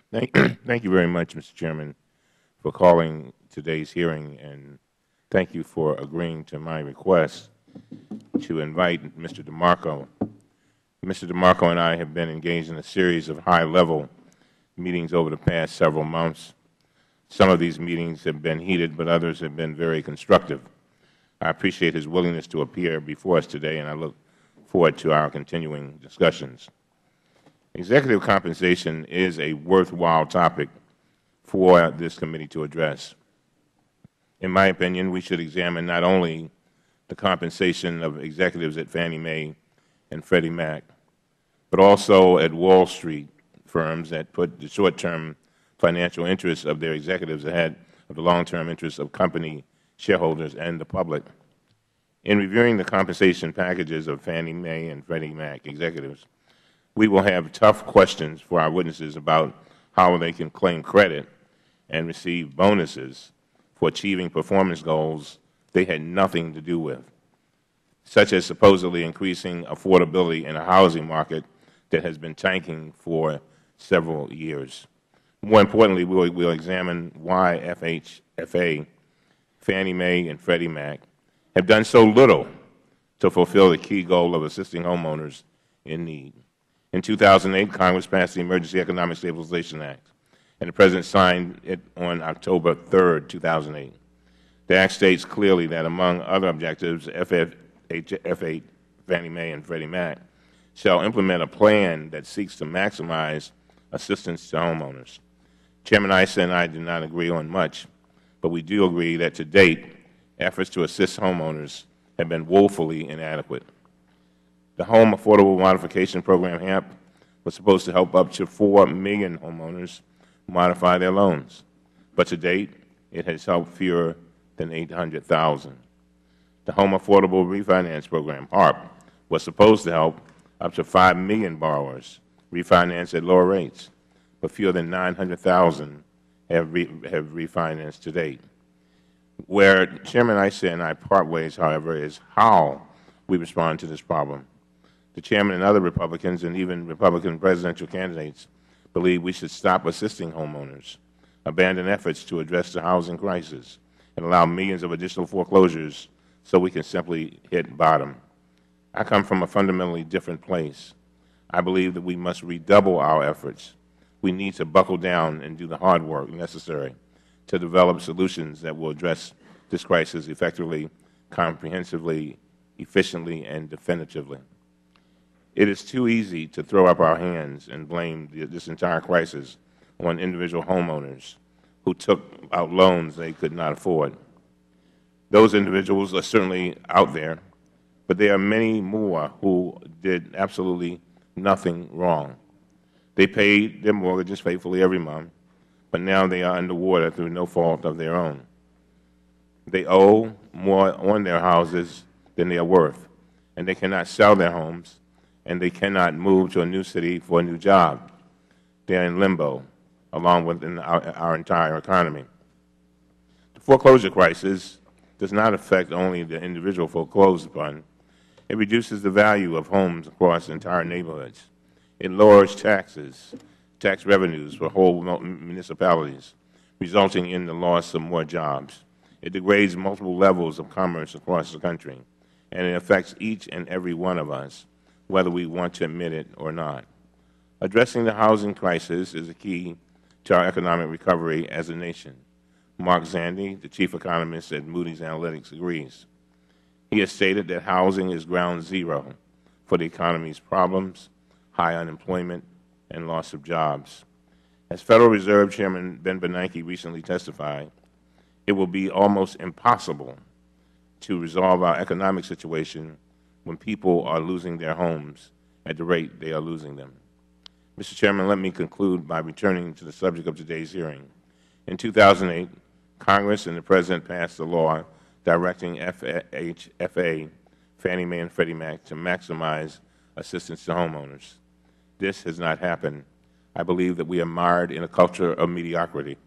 Thank you very much, Mr. Chairman, for calling today's hearing, and thank you for agreeing to my request to invite Mr. DeMarco. Mr. DeMarco and I have been engaged in a series of high-level meetings over the past several months. Some of these meetings have been heated, but others have been very constructive. I appreciate his willingness to appear before us today, and I look forward to our continuing discussions. Executive compensation is a worthwhile topic for this committee to address. In my opinion, we should examine not only the compensation of executives at Fannie Mae and Freddie Mac, but also at Wall Street firms that put the short-term financial interests of their executives ahead of the long-term interests of company shareholders and the public. In reviewing the compensation packages of Fannie Mae and Freddie Mac executives, we will have tough questions for our witnesses about how they can claim credit and receive bonuses for achieving performance goals they had nothing to do with, such as supposedly increasing affordability in a housing market that has been tanking for several years. More importantly, we will examine why FHFA, Fannie Mae, and Freddie Mac have done so little to fulfill the key goal of assisting homeowners in need. In 2008, Congress passed the Emergency Economic Stabilization Act, and the President signed it on October 3, 2008. The Act states clearly that, among other objectives, FHFA, Fannie Mae, and Freddie Mac shall implement a plan that seeks to maximize assistance to homeowners. Chairman Issa and I do not agree on much, but we do agree that to date, efforts to assist homeowners have been woefully inadequate. The Home Affordable Modification Program, HAMP, was supposed to help up to 4 million homeowners modify their loans, but to date, it has helped fewer than 800,000. The Home Affordable Refinance Program, HARP, was supposed to help up to 5 million borrowers refinance at lower rates, but fewer than 900,000 have refinanced to date. Where Chairman Issa and I part ways, however, is how we respond to this problem. The Chairman and other Republicans, and even Republican presidential candidates, believe we should stop assisting homeowners, abandon efforts to address the housing crisis, and allow millions of additional foreclosures so we can simply hit bottom. I come from a fundamentally different place. I believe that we must redouble our efforts. We need to buckle down and do the hard work necessary to develop solutions that will address this crisis effectively, comprehensively, efficiently, and definitively. It is too easy to throw up our hands and blame this entire crisis on individual homeowners who took out loans they could not afford. Those individuals are certainly out there, but there are many more who did absolutely nothing wrong. They paid their mortgages faithfully every month, but now they are underwater through no fault of their own. They owe more on their houses than they are worth, and they cannot sell their homes, and they cannot move to a new city for a new job. They are in limbo, along with our entire economy. The foreclosure crisis does not affect only the individual foreclosed upon. It reduces the value of homes across entire neighborhoods. It lowers tax revenues for whole municipalities, resulting in the loss of more jobs. It degrades multiple levels of commerce across the country, and it affects each and every one of us, whether we want to admit it or not. Addressing the housing crisis is a key to our economic recovery as a nation. Mark Zandi, the chief economist at Moody's Analytics, agrees. He has stated that housing is ground zero for the economy's problems, high unemployment, and loss of jobs. As Federal Reserve Chairman Ben Bernanke recently testified, it will be almost impossible to resolve our economic situation when people are losing their homes at the rate they are losing them. Mr. Chairman, let me conclude by returning to the subject of today's hearing. In 2008, Congress and the President passed a law directing FHFA, Fannie Mae, and Freddie Mac to maximize assistance to homeowners. This has not happened. I believe that we are mired in a culture of mediocrity,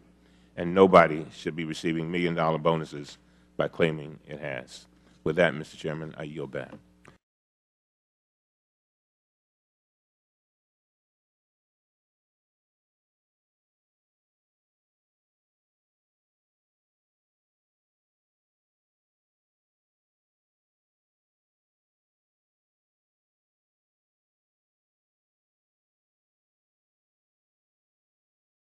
and nobody should be receiving million-dollar bonuses by claiming it has. With that, Mr. Chairman, I yield back.